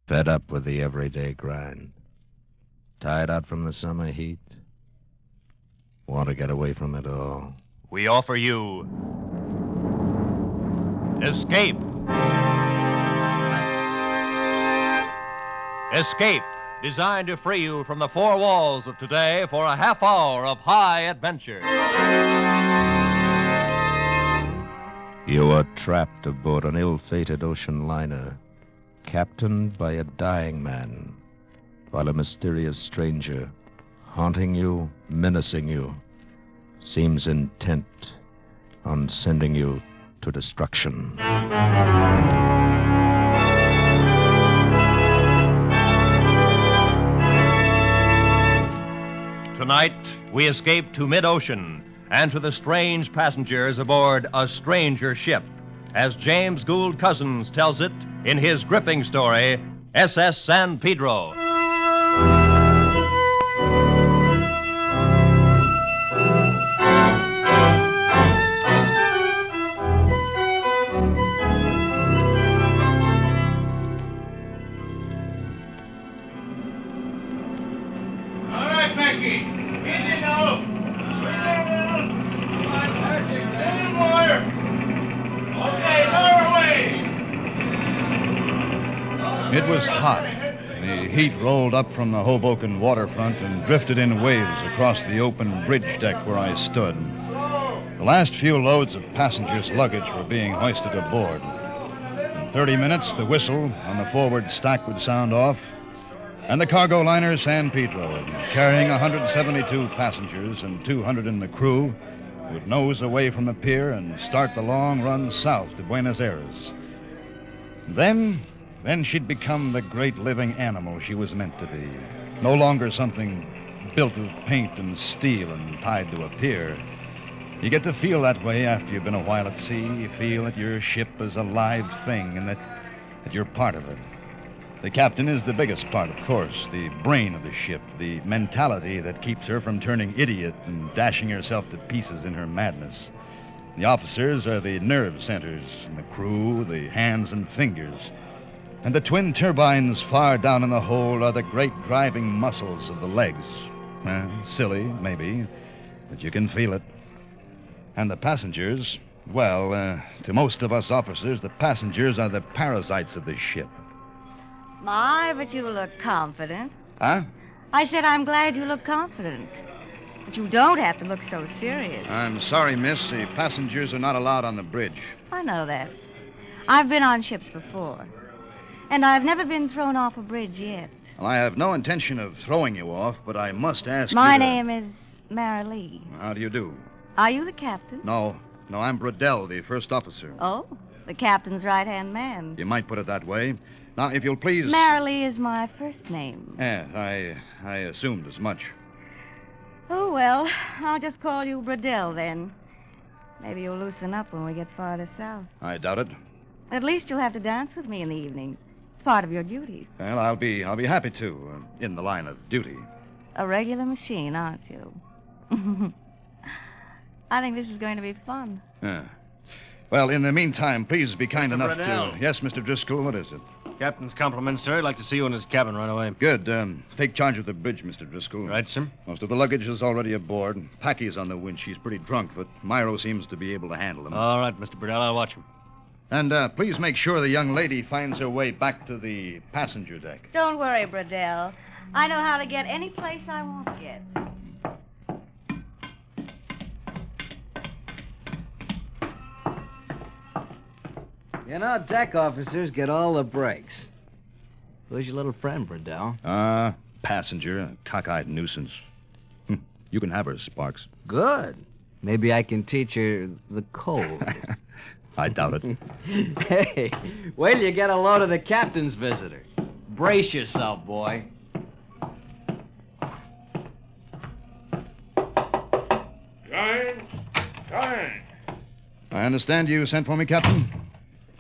Fed up with the everyday grind. Tired out from the summer heat. Want to get away from it all. We offer you Escape. Escape, designed to free you from the four walls of today for a half hour of high adventure. You are trapped aboard an ill-fated ocean liner, captained by a dying man, while a mysterious stranger, haunting you, menacing you, seems intent on sending you to destruction. Tonight, we escape to mid-ocean and to the strange passengers aboard a stranger ship, as James Gould Cousins tells it in his gripping story, SS San Pedro. It was hot. The heat rolled up from the Hoboken waterfront and drifted in waves across the open bridge deck where I stood. The last few loads of passengers' luggage were being hoisted aboard. In 30 minutes, the whistle on the forward stack would sound off, and the cargo liner San Pedro, carrying 172 passengers and 200 in the crew, would nose away from the pier and start the long run south to Buenos Aires. Then she'd become the great living animal she was meant to be. No longer something built of paint and steel and tied to a pier. You get to feel that way after you've been a while at sea. You feel that your ship is a live thing and that you're part of it. The captain is the biggest part, of course, the brain of the ship, the mentality that keeps her from turning idiot and dashing herself to pieces in her madness. The officers are the nerve centers, and the crew, the hands and fingers. And the twin turbines far down in the hold are the great driving muscles of the legs. Silly, maybe, but you can feel it. And the passengers, well, to most of us officers, the passengers are the parasites of this ship. My, but you look confident. Huh? I said I'm glad you look confident. But you don't have to look so serious. I'm sorry, miss. The passengers are not allowed on the bridge. I know that. I've been on ships before. And I've never been thrown off a bridge yet. Well, I have no intention of throwing you off, but I must ask My you to... name is Mary Lee. How do you do? Are you the captain? No, I'm Bradell, the first officer. Oh, the captain's right-hand man. You might put it that way. Now, if you'll please... Mary Lee is my first name. Yes, I assumed as much. Oh, well, I'll just call you Bradell, then. Maybe you'll loosen up when we get farther south. I doubt it. At least you'll have to dance with me in the evening. It's part of your duty. Well, I'll be happy to, in the line of duty. A regular machine, aren't you? I think this is going to be fun. Yeah. Well, in the meantime, please be kind enough Bradell. to... Yes, Mr. Driscoll, what is it? Captain's compliments, sir. I'd like to see you in his cabin right away. Good. Take charge of the bridge, Mr. Driscoll. Right, sir. Most of the luggage is already aboard. Packy's on the winch. She's pretty drunk, but Myro seems to be able to handle him. All right, Mr. Bradell. I'll watch him. And please make sure the young lady finds her way back to the passenger deck. Don't worry, Bradell. I know how to get any place I want to get. You know, deck officers get all the breaks. Who's your little friend, Bradell? Passenger, a cockeyed nuisance. You can have her, Sparks. Good. Maybe I can teach her the code. I doubt it. Hey, wait till you get a load of the captain's visitor. Brace yourself, boy. Come in. I understand you sent for me, Captain?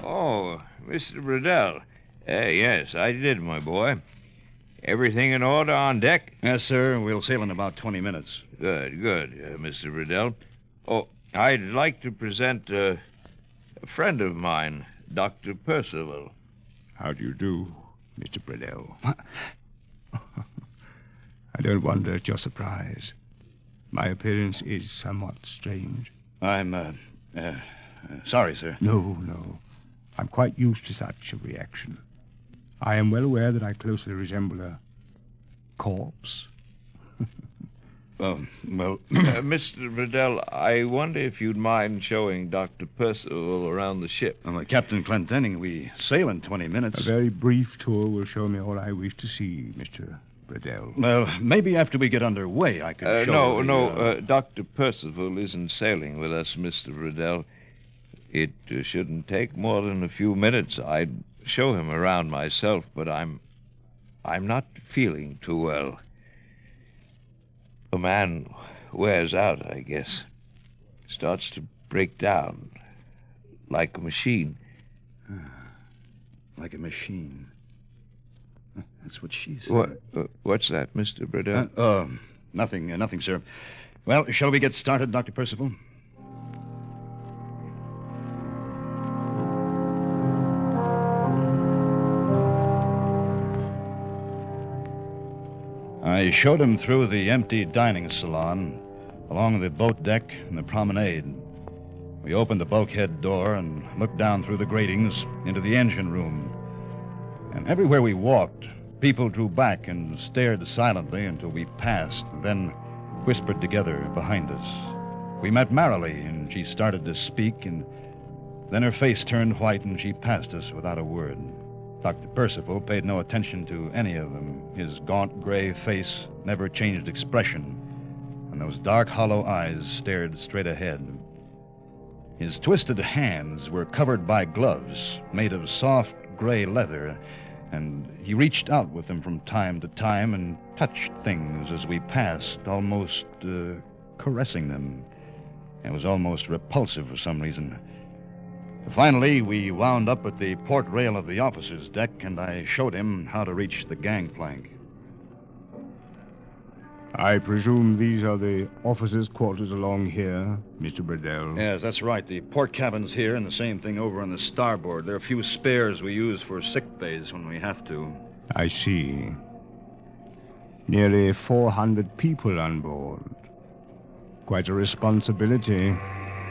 Oh, Mr. Bradell. Yes, I did, my boy. Everything in order on deck? Yes, sir. We'll sail in about 20 minutes. Good, Mr. Bradell. Oh, I'd like to present a friend of mine, Dr. Percival. How do you do? Mr. Bradell. I don't wonder at your surprise. My appearance is somewhat strange. I'm, sorry, sir. No. I'm quite used to such a reaction. I am well aware that I closely resemble a corpse. Mr. Bradell, I wonder if you'd mind showing Dr. Percival around the ship. Captain Clendenning, we sail in 20 minutes. A very brief tour will show me all I wish to see, Mr. Bradell. Well, maybe after we get underway, I could show No, Dr. Percival isn't sailing with us, Mr. Bradell. It shouldn't take more than a few minutes. I'd show him around myself, but I'm not feeling too well. A man wears out, I guess. Starts to break down. Like a machine. Like a machine. That's what she said. What's that, Mr. Bradell? Nothing, sir. Well, shall we get started, Dr. Percival? I showed him through the empty dining salon, along the boat deck and the promenade. We opened the bulkhead door and looked down through the gratings into the engine room. And everywhere we walked, people drew back and stared silently until we passed, and then whispered together behind us. We met Marilee, and she started to speak, and then her face turned white, and she passed us without a word. Dr. Percival paid no attention to any of them. His gaunt gray face never changed expression, and those dark, hollow eyes stared straight ahead. His twisted hands were covered by gloves made of soft gray leather, and he reached out with them from time to time and touched things as we passed, almost caressing them. It was almost repulsive for some reason. Finally, we wound up at the port rail of the officer's deck, and I showed him how to reach the gangplank. I presume these are the officers' quarters along here, Mr. Bradell. Yes, that's right. The port cabin's here, and the same thing over on the starboard. There are a few spares we use for sick bays when we have to. I see. Nearly 400 people on board. Quite a responsibility,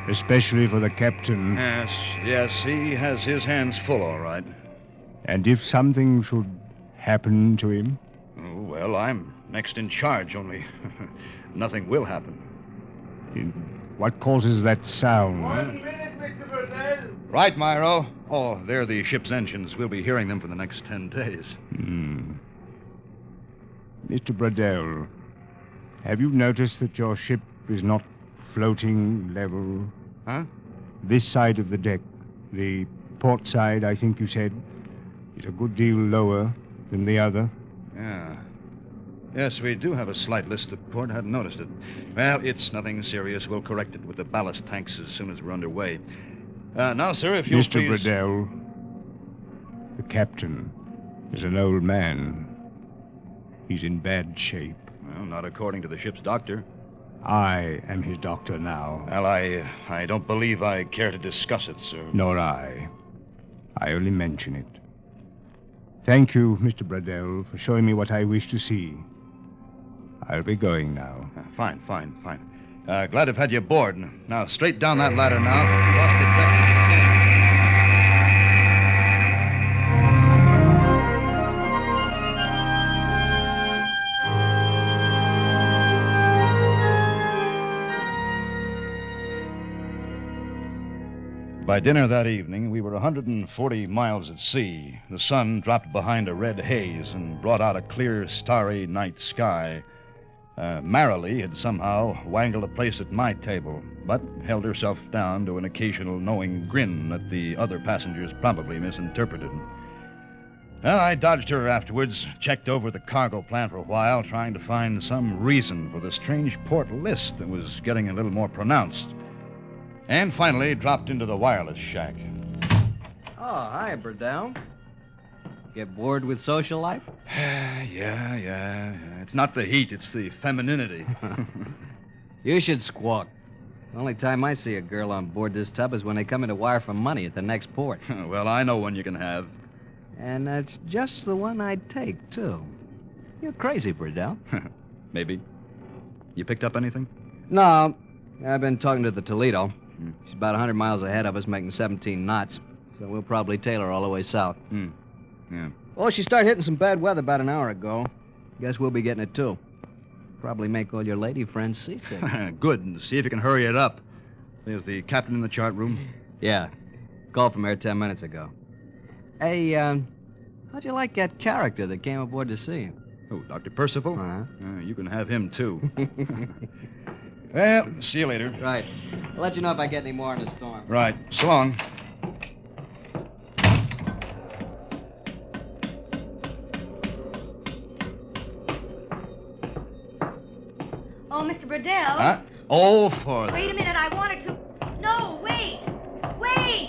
especially for the captain. Yes, he has his hands full, all right. And if something should happen to him? Oh, well, I'm next in charge, only nothing will happen. What causes that sound? 1 minute, Mr. Bradell. Right, Myro. Oh, they're the ship's engines. We'll be hearing them for the next 10 days. Mr. Bradell, have you noticed that your ship is not floating level? Huh? This side of the deck, the port side, I think you said, is a good deal lower than the other. Yeah. Yes, we do have a slight list of port. I hadn't noticed it. Well, it's nothing serious. We'll correct it with the ballast tanks as soon as we're underway. Now, sir, if you'll Mr. please... Bradell, the captain is an old man. He's in bad shape. Well, not according to the ship's doctor. I am his doctor now. Well, I don't believe I care to discuss it, sir. Nor I. I only mention it. Thank you, Mr. Bradell, for showing me what I wish to see. I'll be going now. Fine. Glad to have had you aboard. Now, straight down that ladder now. Across the deck. By dinner that evening, we were 140 miles at sea. The sun dropped behind a red haze and brought out a clear, starry night sky. Marilee had somehow wangled a place at my table, but held herself down to an occasional knowing grin that the other passengers probably misinterpreted. Well, I dodged her afterwards, checked over the cargo plan for a while, trying to find some reason for the strange port list that was getting a little more pronounced. And finally dropped into the wireless shack. Oh, hi, Bradell. Get bored with social life? Yeah. It's not the heat, it's the femininity. You should squawk. The only time I see a girl on board this tub is when they come in to wire for money at the next port. Well, I know one you can have. And that's just the one I'd take, too. You're crazy, Burdell. Maybe. You picked up anything? No, I've been talking to the Toledo. She's about 100 miles ahead of us, making 17 knots. So we'll probably tail her all the way south. Yeah. Oh, she started hitting some bad weather about an hour ago. Guess we'll be getting it, too. Probably make all your lady friends seasick. Good. And see if you can hurry it up. There's the captain in the chart room. Yeah. Called from here 10 minutes ago. Hey, how'd you like that character that came aboard to see you? Oh, Dr. Percival? Uh-huh. You can have him, too. Well, see you later. Right. I'll let you know if I get any more in the storm. Right. So long. Oh, Mr. Burdell. Huh? Oh, for Wait a minute, I wanted to... No, wait! Wait!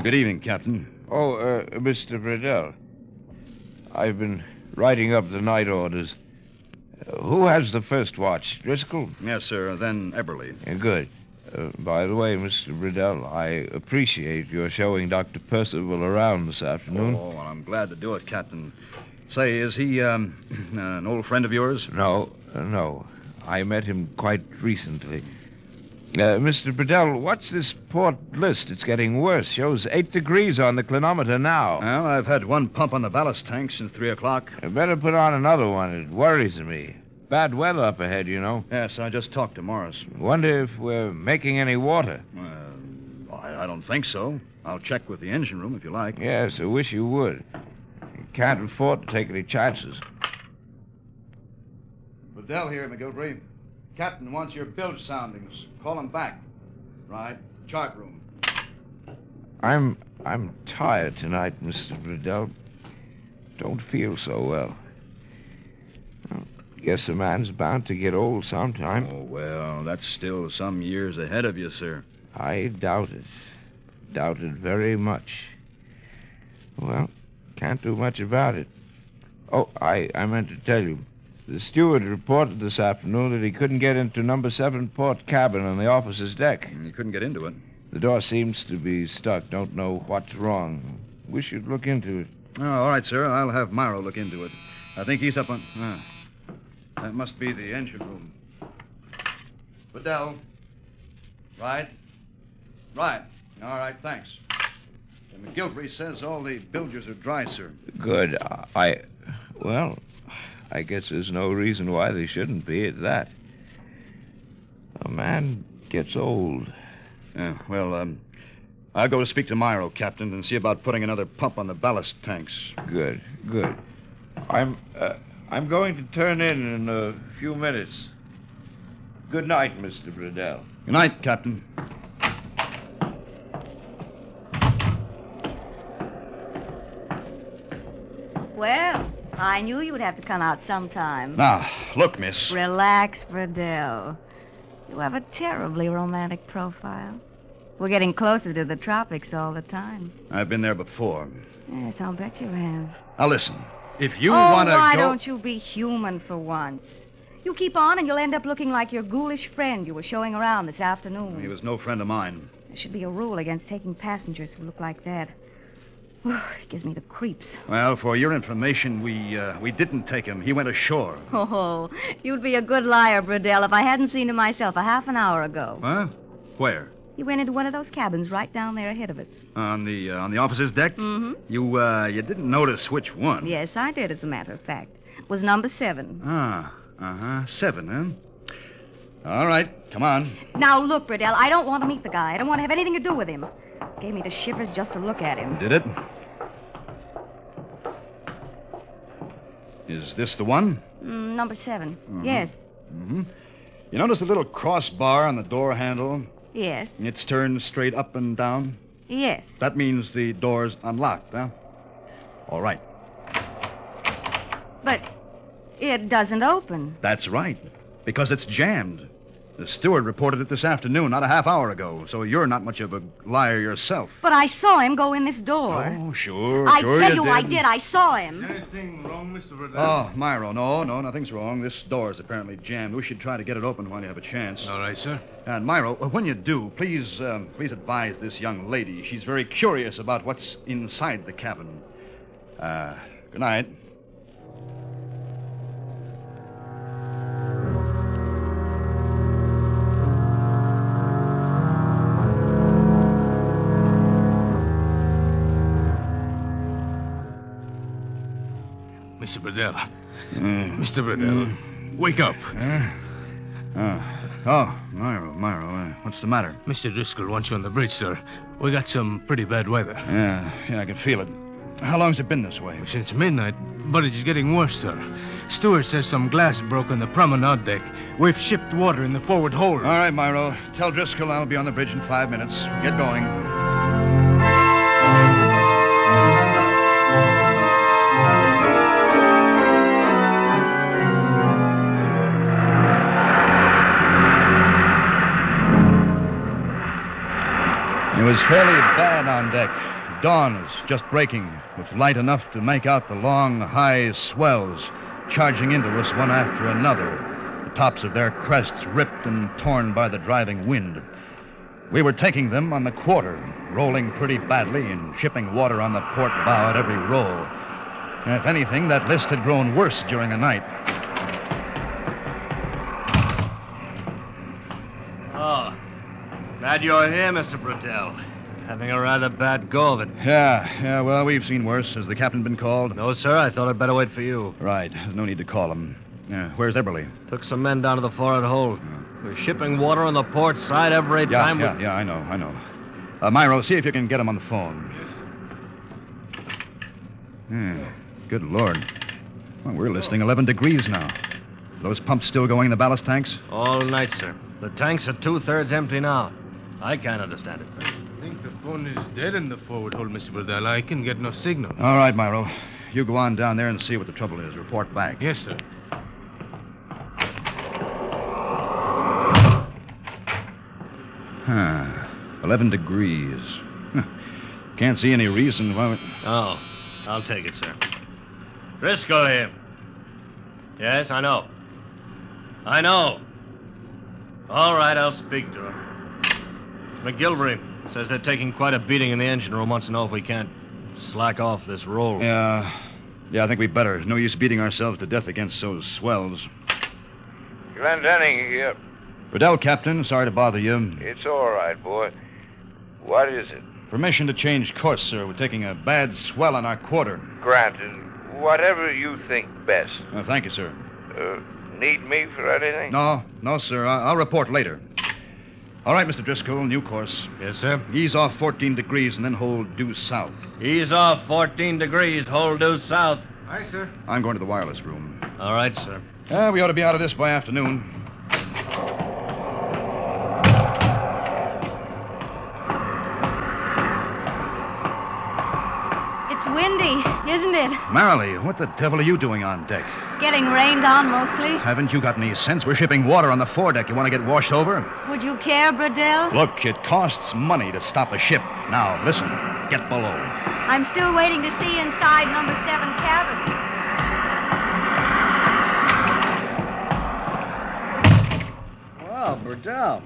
Good evening, Captain. Oh, Mr. Burdell. I've been writing up the night orders. Who has the first watch? Driscoll? Yes, sir. Then Eberly. Good. By the way, Mr. Burdell, I appreciate your showing Dr. Percival around this afternoon. Oh, well, I'm glad to do it, Captain. Say, is he an old friend of yours? No. I met him quite recently. Mr. Burdell, what's this port list? It's getting worse. Shows 8 degrees on the clinometer now. Well, I've had one pump on the ballast tank since 3 o'clock. I better put on another one. It worries me. Bad weather up ahead, you know. Yes, I just talked to Morris. Wonder if we're making any water. I don't think so. I'll check with the engine room if you like. Yes, I wish you would. You can't afford to take any chances. Burdell here, McGilvery. Captain wants your bilge soundings. Call him back. Right. Chart room. I'm tired tonight, Mr. Burdell. Don't feel so well. Guess a man's bound to get old sometime. Oh, well, that's still some years ahead of you, sir. I doubt it. Doubt it very much. Well, can't do much about it. Oh, I meant to tell you. The steward reported this afternoon that he couldn't get into number 7 port cabin on the officer's deck. You couldn't get into it. The door seems to be stuck. Don't know what's wrong. Wish you'd look into it. Oh, all right, sir. I'll have Myro look into it. I think he's up on... that must be the engine room. Burdell. Right. Right. All right, thanks. McGilvery says all the bilges are dry, sir. Good. Well, I guess there's no reason why they shouldn't be at that. A man gets old. Well, I'll go to speak to Myro, Captain, and see about putting another pump on the ballast tanks. Good. I'm going to turn in a few minutes. Good night, Mr. Burdell. Good night, Captain. Well, I knew you would have to come out sometime. Now, look, miss. Relax, Burdell. You have a terribly romantic profile. We're getting closer to the tropics all the time. I've been there before. Yes, I'll bet you have. Now, listen. If you want to go... why don't you be human for once? You keep on and you'll end up looking like your ghoulish friend you were showing around this afternoon. He was no friend of mine. There should be a rule against taking passengers who look like that. It gives me the creeps. Well, for your information, we didn't take him. He went ashore. Oh, you'd be a good liar, Burdell, if I hadn't seen him myself a half an hour ago. Huh? Where? He went into one of those cabins right down there ahead of us. On the officer's deck? Mm-hmm. You didn't notice which one? Yes, I did, as a matter of fact. It was number 7. 7, huh? All right, come on. Now, look, Burdell, I don't want to meet the guy. I don't want to have anything to do with him. Gave me the shivers just to look at him. Did it? Is this the one? Number 7. Mm-hmm. Yes. Mm-hmm. You notice the little crossbar on the door handle? Yes. It's turned straight up and down? Yes. That means the door's unlocked, huh? All right. But it doesn't open. That's right, because it's jammed. The steward reported it this afternoon, not a half hour ago, so you're not much of a liar yourself. But I saw him go in this door. Oh, sure, I sure tell you you, I did. I saw him. Anything wrong, Mr. Verdell? Oh, Myro, no, nothing's wrong. This door is apparently jammed. We should try to get it open while you have a chance. All right, sir. And Myro, when you do, please advise this young lady. She's very curious about what's inside the cabin. Good night. Mr. Verdell. Mr. Verdell, wake up. Myro, what's the matter? Mr. Driscoll wants you on the bridge, sir. We got some pretty bad weather. Yeah, I can feel it. How long's it been this way? Since midnight, but it's getting worse, sir. Steward says some glass broke on the promenade deck. We've shipped water in the forward hold. All right, Myro. Tell Driscoll I'll be on the bridge in 5 minutes. Get going. It was fairly bad on deck. Dawn is just breaking, with light enough to make out the long, high swells charging into us one after another, the tops of their crests ripped and torn by the driving wind. We were taking them on the quarter, rolling pretty badly and shipping water on the port bow at every roll. If anything, that list had grown worse during the night. Oh, glad you're here, Mr. Bradell. Having a rather bad go of it. Yeah, well, we've seen worse. Has the captain been called? No, sir, I thought I'd better wait for you. Right, there's no need to call him. Where's Eberly? Took some men down to the forward hold. We're shipping water on the port side every time we... Yeah, I know. Myro, see if you can get him on the phone. Good Lord. Well, we're listing 11 degrees now. Are those pumps still going in the ballast tanks? All night, sir. The tanks are 2/3 empty now. I can't understand it. I think the phone is dead in the forward hold, Mr. Verdell. I can get no signal. All right, Myro. You go on down there and see what the trouble is. Report back. Yes, sir. Huh. 11 degrees. Can't see any reason why... Oh, I'll take it, sir. Driscoll here. Yes, I know. All right, I'll speak to him. McGilvery says they're taking quite a beating in the engine room. Wants to know if we can't slack off this roll. Yeah, I think we better. No use beating ourselves to death against those swells. Glendenning here. Riddell, Captain. Sorry to bother you. It's all right, boy. What is it? Permission to change course, sir. We're taking a bad swell on our quarter. Granted. Whatever you think best. Thank you, sir. Need me for anything? No, sir. I'll report later. All right, Mr. Driscoll, new course. Yes, sir. Ease off 14 degrees and then hold due south. Ease off 14 degrees, hold due south. Aye, sir. I'm going to the wireless room. All right, sir. We ought to be out of this by afternoon. It's windy, isn't it? Marilee, what the devil are you doing on deck? Getting rained on mostly. Haven't you got any sense? We're shipping water on the foredeck. You want to get washed over? Would you care, Bradell? Look, it costs money to stop a ship. Now, listen. Get below. I'm still waiting to see inside number 7 cabin. Well, Bradell.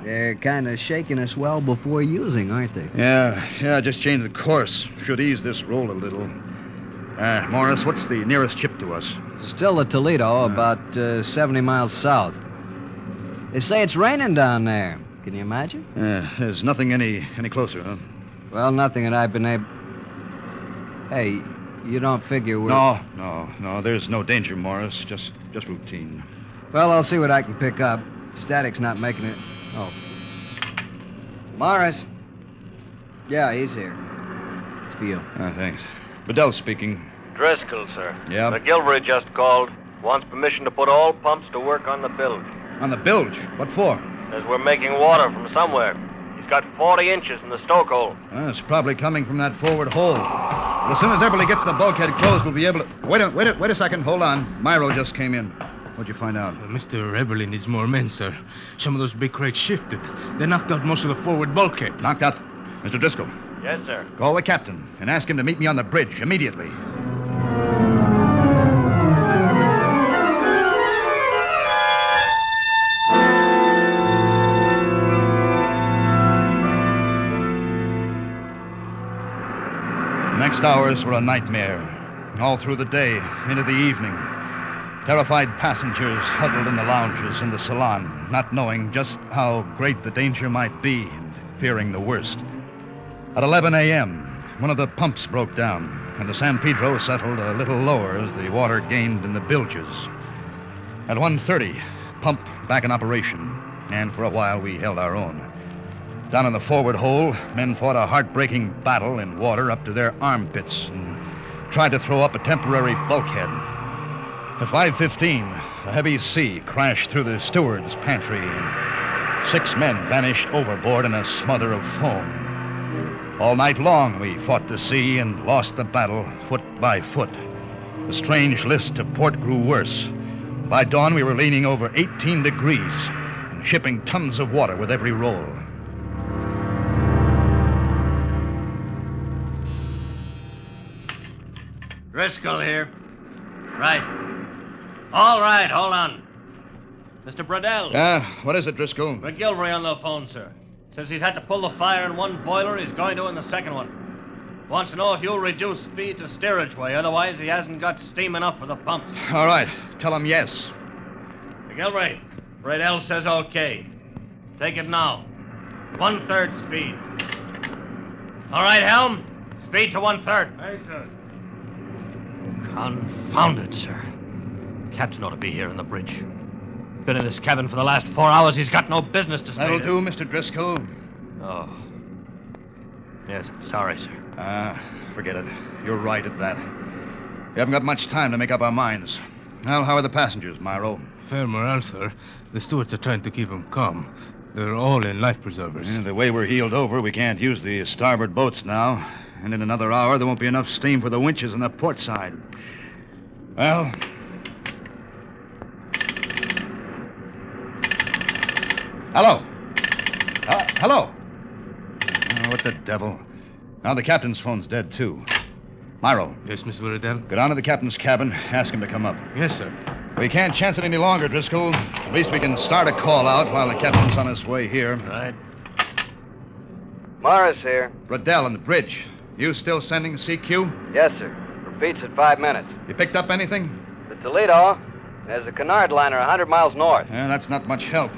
They're kind of shaking us well before using, aren't they? Yeah, just changed the course. Should ease this roll a little. Morris, what's the nearest ship to us? Still the Toledo, about 70 miles south. They say it's raining down there. Can you imagine? There's nothing any closer, huh? Well, nothing that I've been able... Hey, you don't figure we're... No, there's no danger, Morris. Just routine. Well, I'll see what I can pick up. Static's not making it... Oh. Morris. Yeah, he's here. It's for you. Thanks. Bedell speaking. Driscoll, sir. Yeah? McGilvery just called. Wants permission to put all pumps to work on the bilge. On the bilge? What for? Says we're making water from somewhere. He's got 40 inches in the stoke hole. It's probably coming from that forward hole. But as soon as Eberly gets the bulkhead closed, we'll be able to... Wait a second. Hold on. Myro just came in. What'd you find out? Mr. Everly needs more men, sir. Some of those big crates shifted. They knocked out most of the forward bulkhead. Knocked out? Mr. Driscoll, Yes, sir. call the captain and ask him to meet me on the bridge immediately. The next hours were a nightmare. All through the day, into the evening. Terrified passengers huddled in the lounges in the salon, not knowing just how great the danger might be and fearing the worst. At 11 a.m., one of the pumps broke down, and the San Pedro settled a little lower as the water gained in the bilges. At 1:30, pump back in operation, and for a while we held our own. Down in the forward hold, men fought a heartbreaking battle in water up to their armpits and tried to throw up a temporary bulkhead. At 5:15, a heavy sea crashed through the steward's pantry, and 6 men vanished overboard in a smother of foam. All night long, we fought the sea and lost the battle foot by foot. The strange list to port grew worse. By dawn, we were leaning over 18 degrees and shipping tons of water with every roll. Driscoll here. Right. All right, hold on. Mr. Bradell. What is it, Driscoll? McGilvery on the phone, sir. Says he's had to pull the fire in one boiler. He's going to in the second one. Wants to know if you'll reduce speed to steerage way. Otherwise, he hasn't got steam enough for the pumps. All right. Tell him yes. McGilvery, Bradell says okay. Take it now. 1/3 speed. All right, Helm. Speed to 1/3. Aye, sir. Confound it, sir. Captain ought to be here on the bridge. Been in this cabin for the last 4 hours. He's got no business to stay That'll there. do, Mr. Driscoll. Oh. Yes, sorry, sir. Forget it. You're right at that. We haven't got much time to make up our minds. Well, how are the passengers, Myro? Fair morale, sir. The stewards are trying to keep them calm. They're all in life preservers. The way we're heeled over, we can't use the starboard boats now. And in another hour, there won't be enough steam for the winches on the port side. Well... Hello. Hello. Oh, what the devil? Now the captain's phone's dead, too. Myro. Yes, Miss Bradell? Go down to the captain's cabin, ask him to come up. Yes, sir. We can't chance it any longer, Driscoll. At least we can start a call out while the captain's on his way here. Right. Morris here. Bradell on the bridge. You still sending CQ? Yes, sir. Repeats in 5 minutes. You picked up anything? The Toledo. There's a canard liner 100 miles north. Yeah, that's not much help.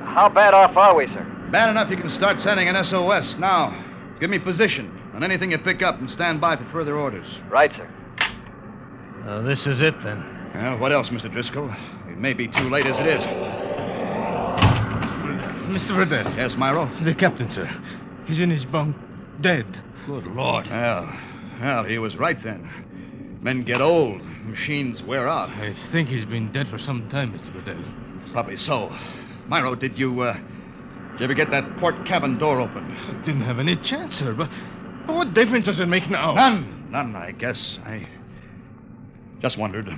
How bad off are we, sir? Bad enough you can start sending an SOS now. Give me position on anything you pick up and stand by for further orders. Right, sir. This is it, then. Well, what else, Mr. Driscoll? It may be too late as it is. Mr. Bradell. Yes, Myro? The captain, sir. He's in his bunk, dead. Good Lord. Well, he was right then. Men get old. Machines wear out. I think he's been dead for some time, Mr. Bradell. Probably so. Myro, did you ever get that port cabin door open? Didn't have any chance, sir, but what difference does it make now? None, I guess. I just wondered.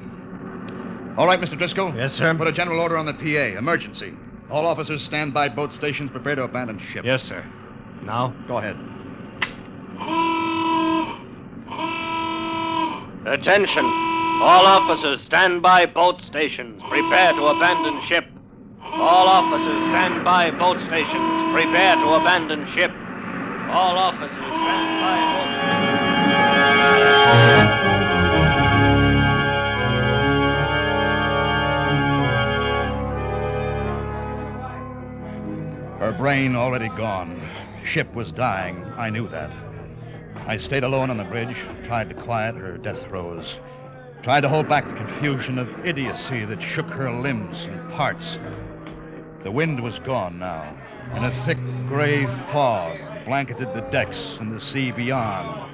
All right, Mr. Driscoll. Yes, sir. Put a general order on the PA. Emergency. All officers stand by boat stations, prepare to abandon ship. Yes, sir. Now? Go ahead. Attention. All officers stand by boat stations. Prepare to abandon ship. All officers stand by boat stations. Prepare to abandon ship. All officers stand by boat stations. Her brain already gone. Ship was dying. I knew that. I stayed alone on the bridge, tried to quiet her death throes, tried to hold back the confusion of idiocy that shook her limbs and parts. The wind was gone now, and a thick gray fog blanketed the decks and the sea beyond.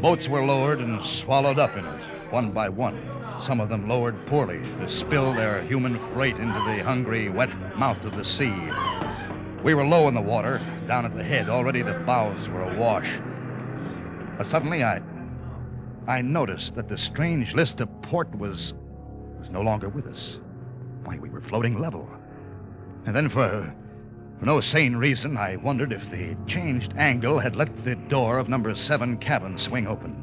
Boats were lowered and swallowed up in it, one by one. Some of them lowered poorly to spill their human freight into the hungry, wet mouth of the sea. We were low in the water, down at the head. Already the bows were awash. But suddenly I noticed that the strange list to port was was no longer with us. Why, we were floating level. And then for no sane reason, I wondered if the changed angle had let the door of number 7 cabin swing open.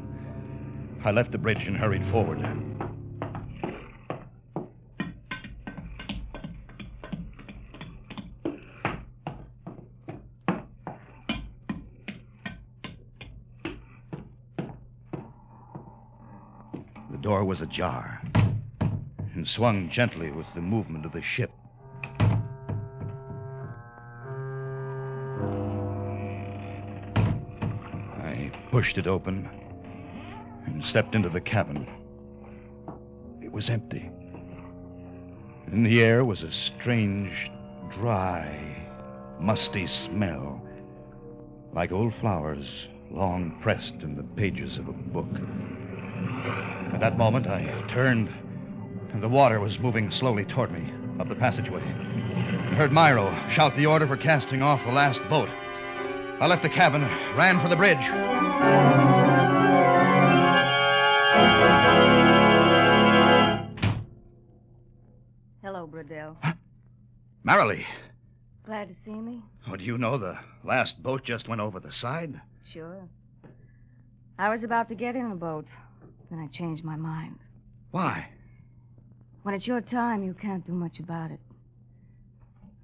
I left the bridge and hurried forward. The door was ajar and swung gently with the movement of the ship. I pushed it open and stepped into the cabin. It was empty. In the air was a strange, dry, musty smell, like old flowers long pressed in the pages of a book. At that moment, I turned, and the water was moving slowly toward me up the passageway. I heard Myro shout the order for casting off the last boat. I left the cabin, ran for the bridge. Hello, Bradell. Marilee, Glad to see me? oh, do you know the last boat just went over the side? Sure. I was about to get in a boat. Then I changed my mind. Why? When it's your time, you can't do much about it.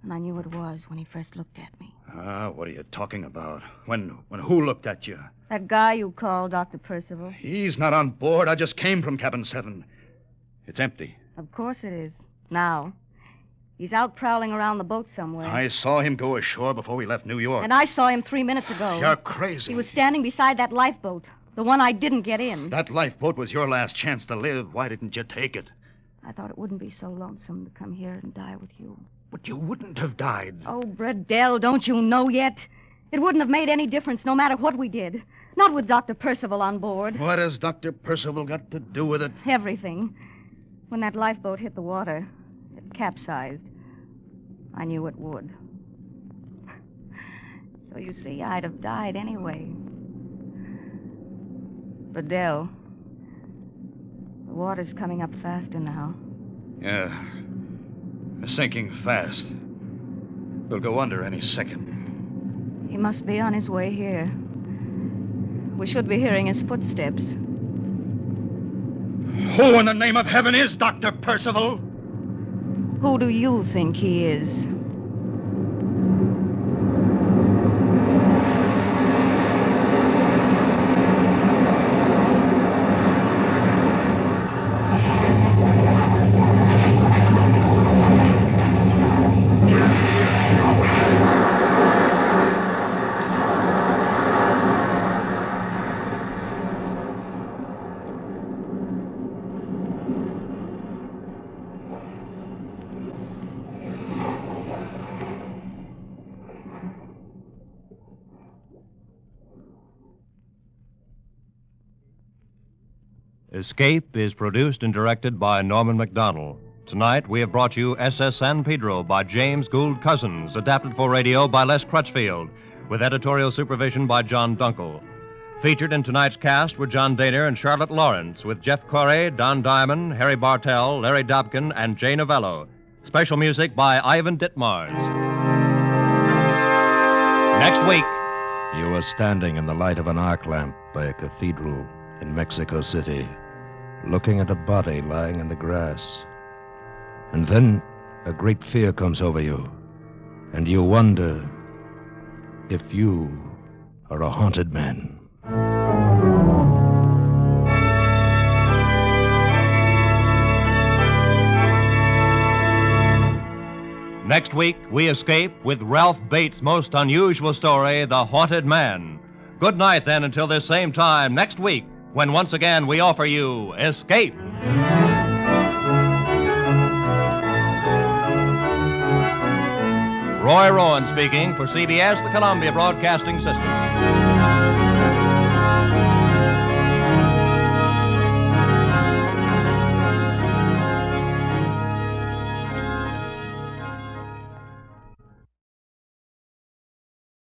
And I knew it was when he first looked at me. What are you talking about? When who looked at you? That guy you called Dr. Percival? He's not on board. I just came from cabin 7. It's empty. Of course it is. Now. He's out prowling around the boat somewhere. I saw him go ashore before we left New York. And I saw him 3 minutes ago. You're crazy. He was standing beside that lifeboat. The one I didn't get in. That lifeboat was your last chance to live. Why didn't you take it? I thought it wouldn't be so lonesome to come here and die with you. But you wouldn't have died. Oh, Bradell, don't you know yet? It wouldn't have made any difference no matter what we did. Not with Dr. Percival on board. What has Dr. Percival got to do with it? Everything. When that lifeboat hit the water, it capsized. I knew it would. So you see, I'd have died anyway. Bradell, the water's coming up faster now. Yeah. Sinking fast. We'll go under any second. He must be on his way here. We should be hearing his footsteps. Who in the name of heaven is Dr. Percival? Who do you think he is? Escape is produced and directed by Norman MacDonald. Tonight, we have brought you SS San Pedro by James Gould Cousins, adapted for radio by Les Crutchfield, with editorial supervision by John Dunkel. Featured in tonight's cast were John Daner and Charlotte Lawrence, with Jeff Corey, Don Diamond, Harry Bartell, Larry Dobkin, and Jay Novello. Special music by Ivan Ditmars. Next week. You were standing in the light of an arc lamp by a cathedral in Mexico City, looking at a body lying in the grass. And then a great fear comes over you, and you wonder if you are a haunted man. Next week, we escape with Ralph Bates' most unusual story, The Haunted Man. Good night, then, until this same time next week, when once again we offer you Escape. Roy Rowan speaking for CBS, the Columbia Broadcasting System.